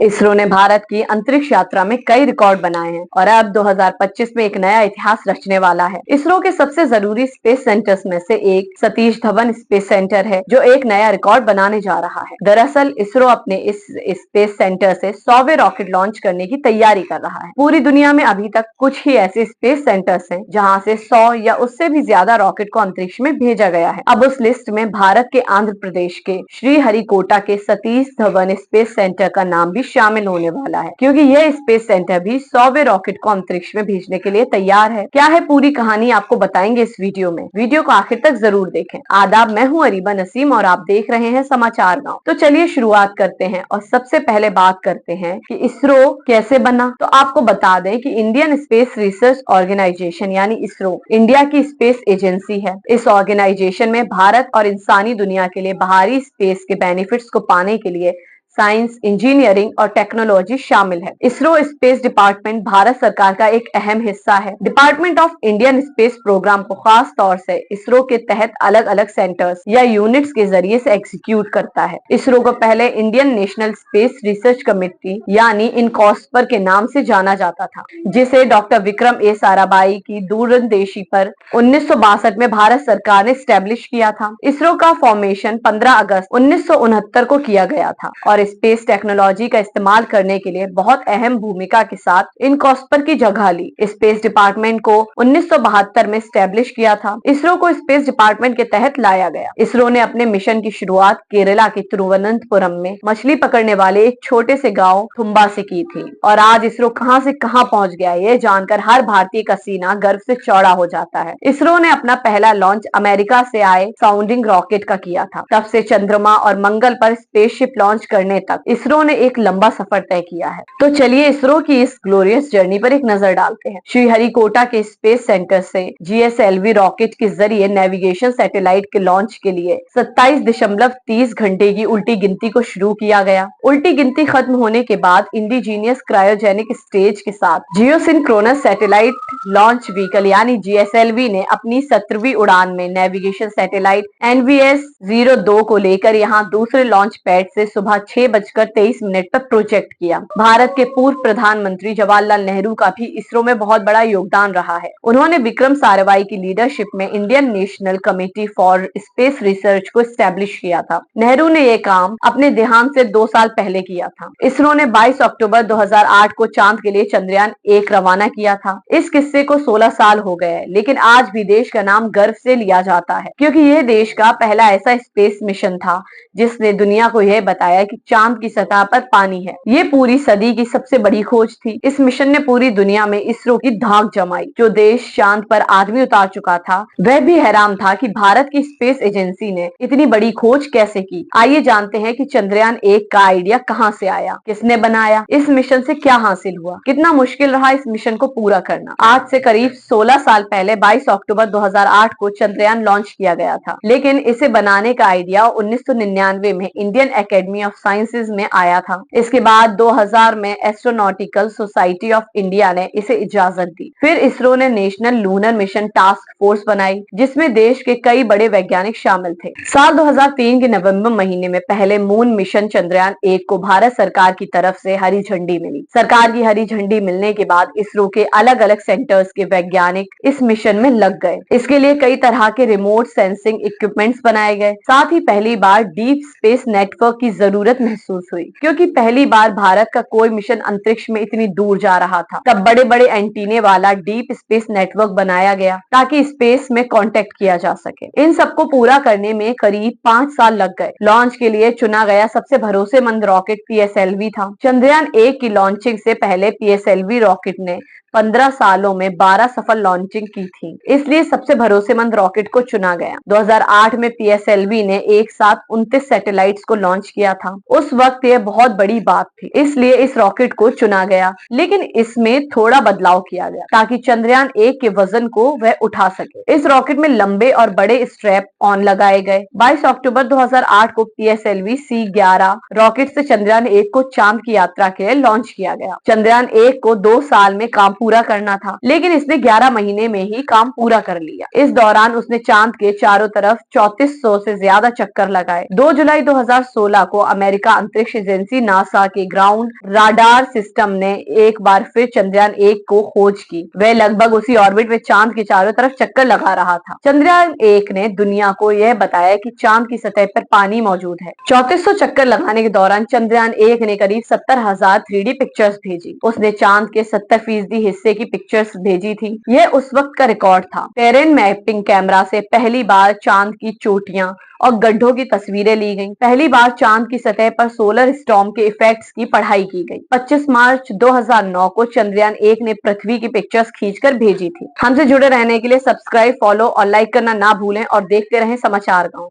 इसरो ने भारत की अंतरिक्ष यात्रा में कई रिकॉर्ड बनाए हैं और अब 2025 में एक नया इतिहास रचने वाला है। इसरो के सबसे जरूरी स्पेस सेंटर्स में से एक सतीश धवन स्पेस सेंटर है, जो एक नया रिकॉर्ड बनाने जा रहा है। दरअसल इसरो अपने इस स्पेस सेंटर से 100वें रॉकेट लॉन्च करने की तैयारी कर रहा है। पूरी दुनिया में अभी तक कुछ ही ऐसे स्पेस सेंटर्स हैं जहां से 100 या उससे भी ज्यादा रॉकेट को अंतरिक्ष में भेजा गया है। अब उस लिस्ट में भारत के आंध्र प्रदेश के श्रीहरिकोटा के सतीश धवन स्पेस सेंटर का नाम भी शामिल होने वाला है, क्योंकि यह स्पेस सेंटर भी 100वें रॉकेट को अंतरिक्ष में भेजने के लिए तैयार है। क्या है पूरी कहानी, आपको बताएंगे इस वीडियो में। वीडियो को आखिर तक जरूर देखें। आदाब, मैं हूं अरीबा नसीम और आप देख रहे हैं समाचार गांव। तो चलिए शुरुआत करते हैं और सबसे पहले बात करते हैं कि इसरो कैसे बना। तो आपको बता दें कि इंडियन स्पेस रिसर्च ऑर्गेनाइजेशन यानी इसरो इंडिया की स्पेस एजेंसी है। इस ऑर्गेनाइजेशन में भारत और इंसानी दुनिया के लिए बाहरी स्पेस के बेनिफिट्स को पाने के लिए साइंस, इंजीनियरिंग और टेक्नोलॉजी शामिल है। इसरो स्पेस डिपार्टमेंट भारत सरकार का एक अहम हिस्सा है। Department of Indian space program को खास तौर से इसरो के तहत अलग अलग सेंटर्स या यूनिट्स के जरिए से एग्जीक्यूट करता है। इसरो को पहले Indian national space research committee यानी इनकॉस्पर के नाम से जाना जाता था, जिसे डॉक्टर विक्रम ए साराभाई की दूरंदेशी पर 1962 में भारत सरकार ने स्टैब्लिश किया था। इसरो का फॉर्मेशन 15 अगस्त 1969 को किया गया था और स्पेस टेक्नोलॉजी का इस्तेमाल करने के लिए बहुत अहम भूमिका के साथ इनकॉस्पर की जगह ली। स्पेस डिपार्टमेंट को 1972 में स्टैब्लिश किया था। इसरो को स्पेस डिपार्टमेंट के तहत लाया गया। इसरो ने अपने मिशन की शुरुआत केरला के तिरुवनंतपुरम में मछली पकड़ने वाले एक छोटे से गांव थुम्बा से की थी और आज इसरो कहां से कहां पहुंच गया, ये जानकर हर भारतीय का सीना गर्व से चौड़ा हो जाता है। इसरो ने अपना पहला लॉन्च अमेरिका से आए साउंडिंग रॉकेट का किया था। तब से चंद्रमा और मंगल पर स्पेसशिप लॉन्च करने तक इसरो ने एक लंबा सफर तय किया है। तो चलिए इसरो की इस ग्लोरियस जर्नी पर एक नजर डालते हैं। श्रीहरिकोटा के स्पेस सेंटर से GSLV रॉकेट के जरिए नेविगेशन सैटेलाइट के लॉन्च के लिए 27.30 घंटे की उल्टी गिनती को शुरू किया गया। उल्टी गिनती खत्म होने के बाद इंडिजीनियस क्रायोजेनिक स्टेज के साथ जियोसिंक्रोनस सैटेलाइट लॉन्च व्हीकल यानी GSLV ने अपनी 17वीं उड़ान में नेविगेशन सैटेलाइट NVS-02 को लेकर यहाँ दूसरे लॉन्च पैड से सुबह 6:23 पर प्रोजेक्ट किया। भारत के पूर्व प्रधानमंत्री जवाहरलाल नेहरू का भी इसरो में बहुत बड़ा योगदान रहा है। उन्होंने विक्रम साराभाई की लीडरशिप में Indian national committee for space research को स्टैब्लिश किया था। नेहरू ने यह काम अपने देहांत से 2 साल पहले किया था। इसरो ने 22 अक्टूबर 2008 को चांद के लिए चंद्रयान 1 रवाना किया था। इस किस्से को 16 साल हो गए, लेकिन आज भी देश का नाम गर्व से लिया जाता है, क्योंकि यह देश का पहला ऐसा स्पेस मिशन था जिसने दुनिया को यह बताया कि चांद की सतह पर पानी है। ये पूरी सदी की सबसे बड़ी खोज थी। इस मिशन ने पूरी दुनिया में इसरो की धाक जमाई। जो देश चांद पर आदमी उतार चुका था वह भी हैरान था कि भारत की स्पेस एजेंसी ने इतनी बड़ी खोज कैसे की। आइए जानते हैं कि चंद्रयान 1 का आइडिया कहां से आया, किसने बनाया, इस मिशन से क्या हासिल हुआ, कितना मुश्किल रहा इस मिशन को पूरा करना। आज से करीब 16 साल पहले 22 अक्टूबर 2008 को चंद्रयान लॉन्च किया गया था, लेकिन इसे बनाने का आइडिया 1999 में इंडियन एकेडमी ऑफ साइंसेज में आया था। इसके बाद 2000 में एस्ट्रोनॉटिकल सोसाइटी ऑफ इंडिया ने इसे इजाजत दी। फिर इसरो ने national lunar mission task force बनाई, जिसमें देश के कई बड़े वैज्ञानिक शामिल थे। साल 2003 के नवंबर महीने में पहले मून मिशन चंद्रयान 1 को भारत सरकार की तरफ से हरी झंडी मिली। सरकार की हरी झंडी मिलने के बाद इसरो के अलग अलग सेंटर्स के वैज्ञानिक इस मिशन में लग गए। इसके लिए कई तरह के रिमोट सेंसिंग इक्विपमेंट्स बनाए गए। साथ ही पहली बार डीप स्पेस नेटवर्क की जरूरत महसूस हुई, क्योंकि पहली बार भारत का कोई मिशन अंतरिक्ष में इतनी दूर जा रहा था। तब बड़े बड़े एंटीने वाला डीप स्पेस नेटवर्क बनाया गया ताकि स्पेस में कांटेक्ट किया जा सके। इन सबको पूरा करने में करीब 5 साल लग गए। लॉन्च के लिए चुना गया सबसे भरोसेमंद रॉकेट PSLV था। चंद्रयान 1 की लॉन्चिंग से पहले PSLV रॉकेट ने 15 सालों में 12 सफल लॉन्चिंग की थी, इसलिए सबसे भरोसेमंद रॉकेट को चुना गया। 2008 में PSLV ने एक साथ 29 सैटेलाइट्स को लॉन्च किया था। उस वक्त यह बहुत बड़ी बात थी, इसलिए इस रॉकेट को चुना गया, लेकिन इसमें थोड़ा बदलाव किया गया ताकि चंद्रयान 1 के वजन को वह उठा सके। इस रॉकेट में लंबे और बड़े स्ट्रैप ऑन लगाए गए। 22 अक्टूबर 2008 को PSLV C11 रॉकेट से चंद्रयान 1 को चांद की यात्रा के लिए लॉन्च किया गया। चंद्रयान 1 को 2 साल में काम पूरा करना था, लेकिन इसने 11 महीने में ही काम पूरा कर लिया। इस दौरान उसने चांद के चारों तरफ 3400 से ज्यादा चक्कर लगाए। 2 जुलाई 2016 को अमेरिका अंतरिक्ष एजेंसी नासा के ग्राउंड राडार सिस्टम ने एक बार फिर चंद्रयान 1 को खोज की। वह लगभग उसी ऑर्बिट में चांद के चारों तरफ चक्कर लगा रहा था। चंद्रयान 1 ने दुनिया को यह बताया कि चांद की सतह पर पानी मौजूद है। 3400 चक्कर लगाने के दौरान चंद्रयान 1 ने करीब 70,000 3D पिक्चर्स भेजी। उसने चांद के 70% हिस्से की पिक्चर्स भेजी थी। यह उस वक्त का रिकॉर्ड था। टेरेन मैपिंग कैमरा से पहली बार चांद की चोटियां और गड्ढों की तस्वीरें ली गईं। पहली बार चांद की सतह पर सोलर स्टॉर्म के इफेक्ट्स की पढ़ाई की गई। 25 मार्च 2009 को चंद्रयान 1 ने पृथ्वी की पिक्चर्स खींचकर भेजी थी। हमसे जुड़े रहने के लिए सब्सक्राइब, फॉलो और लाइक करना ना भूलें और देखते रहें समाचार गांव।